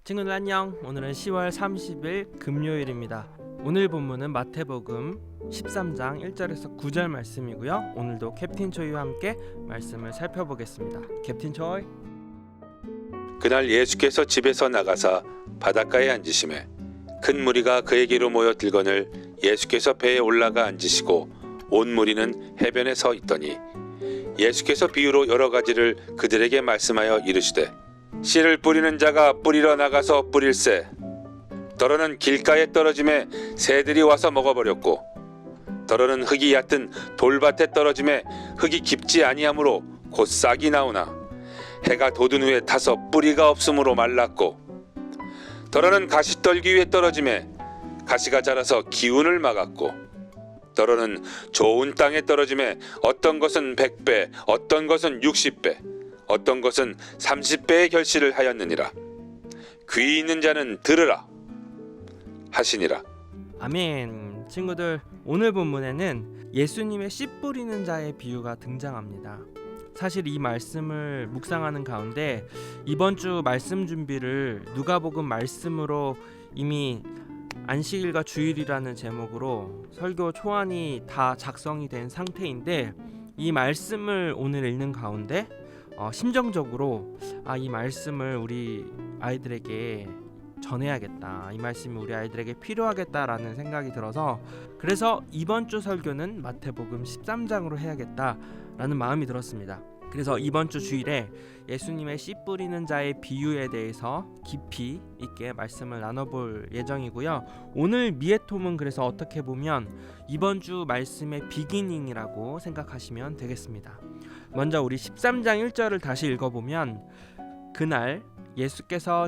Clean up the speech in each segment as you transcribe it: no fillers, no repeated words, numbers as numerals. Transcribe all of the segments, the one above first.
친구들 안녕. 오늘은 10월 30일 금요일입니다. 오늘 본문은 마태복음 13장 1절에서 9절 말씀이고요. 오늘도 캡틴 초이와 함께 말씀을 살펴보겠습니다. 캡틴 초이. 그날 예수께서 집에서 나가사 바닷가에 앉으시매 큰 무리가 그에게로 모여 들거늘 예수께서 배에 올라가 앉으시고 온 무리는 해변에 서 있더니 예수께서 비유로 여러 가지를 그들에게 말씀하여 이르시되 씨를 뿌리는 자가 뿌리러 나가서 뿌릴새 더러는 길가에 떨어짐에 새들이 와서 먹어버렸고 더러는 흙이 얕은 돌밭에 떨어짐에 흙이 깊지 아니하므로 곧 싹이 나오나 해가 돋은 후에 타서 뿌리가 없으므로 말랐고 더러는 가시떨기 위에 떨어짐에 가시가 자라서 기운을 막았고 더러는 좋은 땅에 떨어짐에 어떤 것은 100배 어떤 것은 60배 어떤 것은 30배의 결실을 하였느니라. 귀 있는 자는 들으라 하시니라. 아멘. 친구들, 오늘 본문에는 예수님의 씨 뿌리는 자의 비유가 등장합니다. 사실 이 말씀을 묵상하는 가운데 이번 주 말씀 준비를 누가복음 말씀으로 이미 안식일과 주일이라는 제목으로 설교 초안이 다 작성이 된 상태인데 이 말씀을 오늘 읽는 가운데 심정적으로 이 말씀을 우리 아이들에게 전해야겠다, 이 말씀이 우리 아이들에게 필요하겠다라는 생각이 들어서 그래서 이번 주 설교는 마태복음 13장으로 해야겠다라는 마음이 들었습니다. 그래서 이번 주 주일에 예수님의 씨 뿌리는 자의 비유에 대해서 깊이 있게 말씀을 나눠볼 예정이고요. 오늘 미에톰은 그래서 어떻게 보면 이번 주 말씀의 비기닝이라고 생각하시면 되겠습니다. 먼저 우리 13장 1절을 다시 읽어보면 그날 예수께서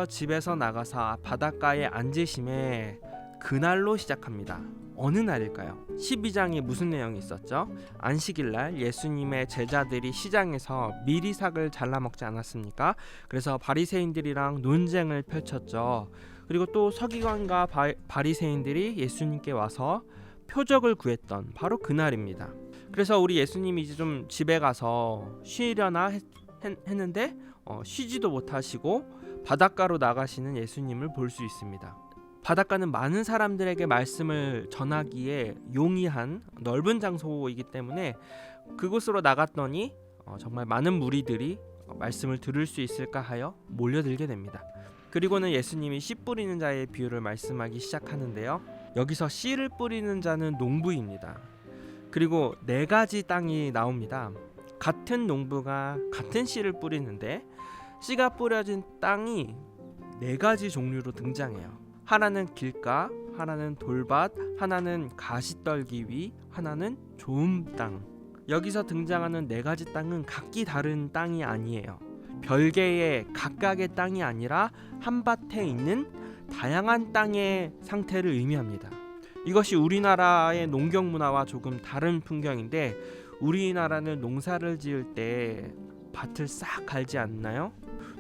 집에서 나가사 바닷가에 앉으심에 그날로 시작합니다. 어느 날일까요? 12장에 무슨 내용이 있었죠? 안식일날 예수님의 제자들이 시장에서 미리삭을 잘라 먹지 않았습니까? 그래서 바리새인들이랑 논쟁을 펼쳤죠. 그리고 또 서기관과 바리새인들이 예수님께 와서 표적을 구했던 바로 그날입니다. 그래서 우리 예수님이 이제 좀 집에 가서 쉬려나 했는데 쉬지도 못하시고 바닷가로 나가시는 예수님을 볼 수 있습니다. 바닷가는 많은 사람들에게 말씀을 전하기에 용이한 넓은 장소이기 때문에 그곳으로 나갔더니 정말 많은 무리들이 말씀을 들을 수 있을까 하여 몰려들게 됩니다. 그리고는 예수님이 씨 뿌리는 자의 비유를 말씀하기 시작하는데요. 여기서 씨를 뿌리는 자는 농부입니다. 그리고 4가지 땅이 나옵니다. 같은 농부가 같은 씨를 뿌리는데 씨가 뿌려진 땅이 4가지 종류로 등장해요. 하나는 길가, 하나는 돌밭, 하나는 가시떨기 위, 하나는 좋은 땅. 여기서 등장하는 4가지 땅은 각기 다른 땅이 아니에요. 별개의 각각의 땅이 아니라 한 밭에 있는 다양한 땅의 상태를 의미합니다. 이것이 우리나라의 농경 문화와 조금 다른 풍경인데 우리나라는 농사를 지을 때 밭을 싹 갈지 않나요?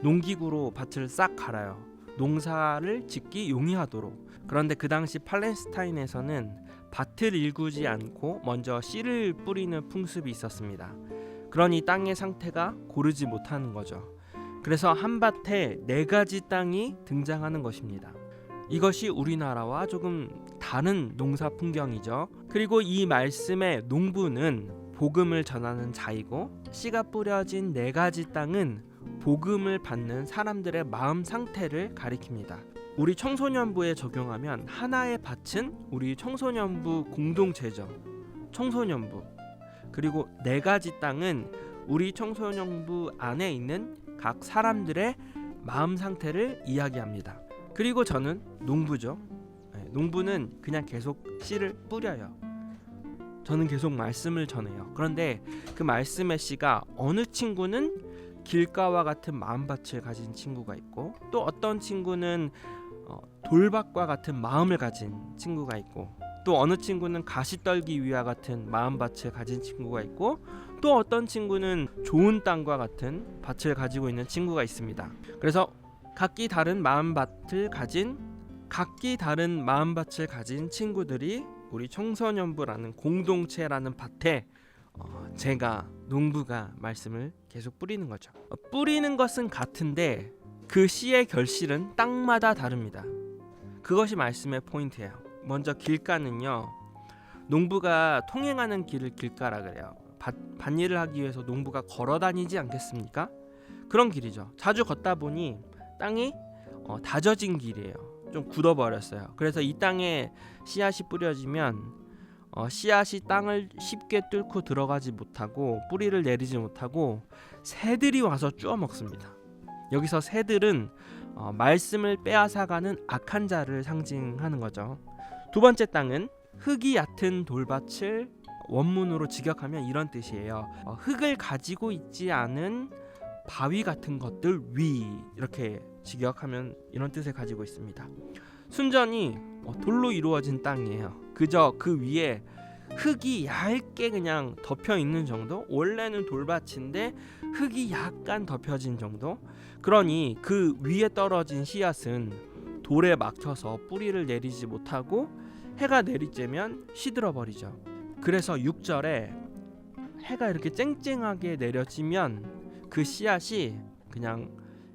농기구로 밭을 싹 갈아요. 농사를 짓기 용이하도록. 그런데 그 당시 팔레스타인에서는 밭을 일구지 않고 먼저 씨를 뿌리는 풍습이 있었습니다. 그러니 땅의 상태가 고르지 못하는 거죠. 그래서 한 밭에 4가지 땅이 등장하는 것입니다. 이것이 우리나라와 조금 다른 농사 풍경이죠. 그리고 이 말씀의 농부는 복음을 전하는 자이고 씨가 뿌려진 4가지 땅은 복음을 받는 사람들의 마음 상태를 가리킵니다. 우리 청소년부에 적용하면 하나의 밭은 우리 청소년부 공동체죠. 청소년부. 그리고 4가지 땅은 우리 청소년부 안에 있는 각 사람들의 마음 상태를 이야기합니다. 그리고 저는 농부죠. 농부는 그냥 계속 씨를 뿌려요. 저는 계속 말씀을 전해요. 그런데 그 말씀의 씨가 어느 친구는 길가와 같은 마음밭을 가진 친구가 있고 또 어떤 친구는 돌밭과 같은 마음을 가진 친구가 있고 또 어느 친구는 가시떨기 위와 같은 마음밭을 가진 친구가 있고 또 어떤 친구는 좋은 땅과 같은 밭을 가지고 있는 친구가 있습니다. 그래서 각기 다른 마음밭을 가진 친구들이 우리 청소년부라는 공동체라는 밭에 제가 농부가 말씀을 계속 뿌리는 거죠. 뿌리는 것은 같은데 그 씨의 결실은 땅마다 다릅니다. 그것이 말씀의 포인트예요. 먼저 길가는요, 농부가 통행하는 길을 길가라 그래요. 밭일을 하기 위해서 농부가 걸어 다니지 않겠습니까? 그런 길이죠. 자주 걷다 보니 땅이 다져진 길이에요. 좀 굳어버렸어요. 그래서 이 땅에 씨앗이 뿌려지면 씨앗이 땅을 쉽게 뚫고 들어가지 못하고 뿌리를 내리지 못하고 새들이 와서 쭈어 먹습니다. 여기서 새들은 말씀을 빼앗아가는 악한 자를 상징하는 거죠. 두 번째 땅은 흙이 얕은 돌밭을 원문으로 직역하면 이런 뜻이에요. 흙을 가지고 있지 않은 바위 같은 것들 위, 이렇게 직역하면 이런 뜻을 가지고 있습니다. 순전히 돌로 이루어진 땅이에요. 그저 그 위에 흙이 얇게 그냥 덮여 있는 정도. 원래는 돌밭인데 흙이 약간 덮여진 정도. 그러니 그 위에 떨어진 씨앗은 돌에 막혀서 뿌리를 내리지 못하고 해가 내리쬐면 시들어 버리죠. 그래서 6절에 해가 이렇게 쨍쨍하게 내려지면 그 씨앗이 그냥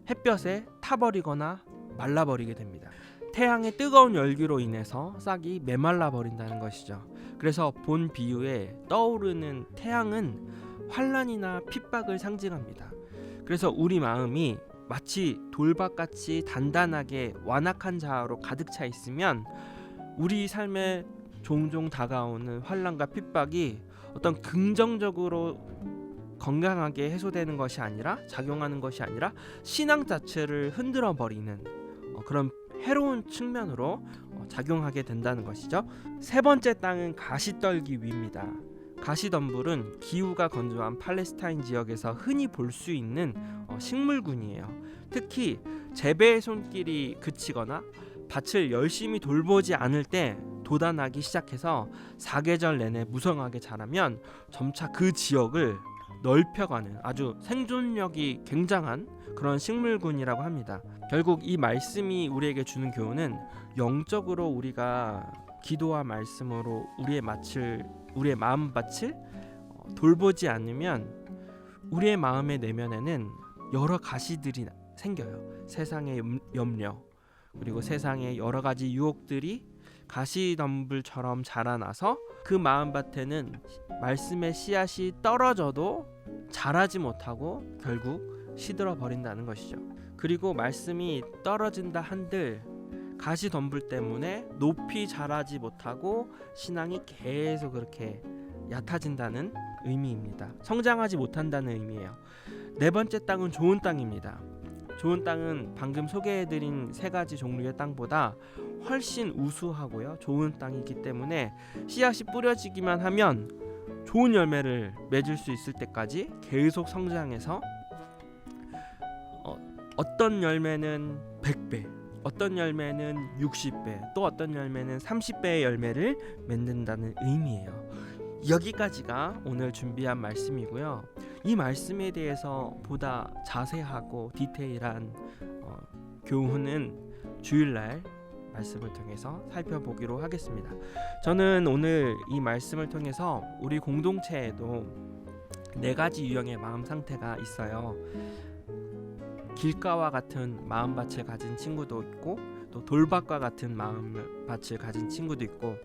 햇볕에 타버리거나 말라버리게 됩니다. 태양의 뜨거운 열기로 인해서 싹이 메말라 버린다는 것이죠. 그래서 본 비유에 떠오르는 태양은 환난이나 핍박을 상징합니다. 그래서 우리 마음이 마치 돌밭같이 단단하게 완악한 자아로 가득 차 있으면 우리 삶에 종종 다가오는 환난과 핍박이 어떤 긍정적으로 건강하게 해소되는 것이 아니라, 작용하는 것이 아니라 신앙 자체를 흔들어 버리는 그런 해로운 측면으로 작용하게 된다는 것이죠. 세 번째 땅은 가시떨기 위입니다. 가시덤불은 기후가 건조한 팔레스타인 지역에서 흔히 볼 수 있는 식물군이에요. 특히 재배의 손길이 그치거나 밭을 열심히 돌보지 않을 때 돋아나기 시작해서 사계절 내내 무성하게 자라면 점차 그 지역을 넓혀가는 아주 생존력이 굉장한 그런 식물군이라고 합니다. 결국 이 말씀이 우리에게 주는 교훈은 영적으로 우리가 기도와 말씀으로 우리의 마음밭을 돌보지 않으면 우리의 마음의 내면에는 여러 가시들이 생겨요. 세상의 염려, 그리고 세상의 여러 가지 유혹들이 가시덤불처럼 자라나서 그 마음밭에는 말씀의 씨앗이 떨어져도 자라지 못하고 결국 시들어 버린다는 것이죠. 그리고 말씀이 떨어진다 한들 가시덤불 때문에 높이 자라지 못하고 신앙이 계속 그렇게 얕아진다는 의미입니다. 성장하지 못한다는 의미예요. 네 번째 땅은 좋은 땅입니다. 좋은 땅은 방금 소개해드린 세 가지 종류의 땅보다 훨씬 우수하고요, 좋은 땅이기 때문에 씨앗이 뿌려지기만 하면 좋은 열매를 맺을 수 있을 때까지 계속 성장해서 어떤 열매는 100배, 어떤 열매는 60배, 또 어떤 열매는 30배의 열매를 맺는다는 의미예요. 여기까지가 오늘 준비한 말씀이고요. 이 말씀에 대해서 보다 자세하고 디테일한 교훈은 주일날 말씀을 통해서 살펴보기로 하겠습니다. 저는 오늘 이 말씀을 통해서 우리 공동체에도 4가지 유형의 마음 상태가 있어요. 길가와 같은 마음밭을 가진 친구도 있고, 또 돌밭과 같은 마음밭을 가진 친구도 있고,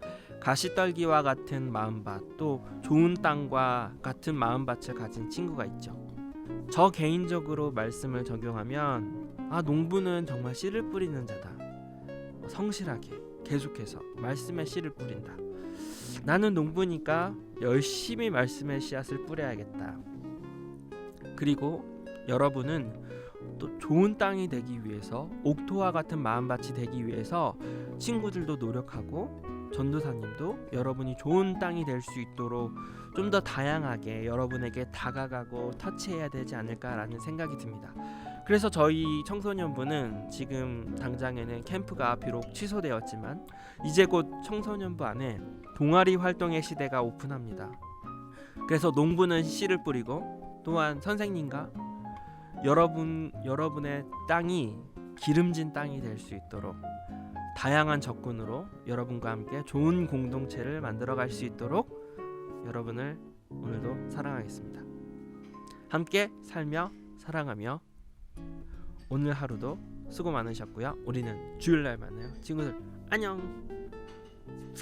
가시떨기와 같은 마음밭, 또 좋은 땅과 같은 마음밭을 가진 친구가 있죠. 저 개인적으로 말씀을 적용하면 농부는 정말 씨를 뿌리는 자다. 성실하게 계속해서 말씀의 씨를 뿌린다. 나는 농부니까 열심히 말씀의 씨앗을 뿌려야겠다. 그리고 여러분은 또 좋은 땅이 되기 위해서, 옥토와 같은 마음밭이 되기 위해서 친구들도 노력하고 전도사님도 여러분이 좋은 땅이 될 수 있도록 좀 더 다양하게 여러분에게 다가가고 터치해야 되지 않을까라는 생각이 듭니다. 그래서 저희 청소년부는 지금 당장에는 캠프가 비록 취소되었지만 이제 곧 청소년부 안에 동아리 활동의 시대가 오픈합니다. 그래서 농부는 씨를 뿌리고, 또한 선생님과 여러분의 땅이 기름진 땅이 될 수 있도록 다양한 접근으로 여러분과 함께 좋은 공동체를 만들어갈 수 있도록 여러분을 오늘도 사랑하겠습니다. 함께 살며 사랑하며 오늘 하루도 수고 많으셨고요. 우리는 주일날 만나요. 친구들 안녕.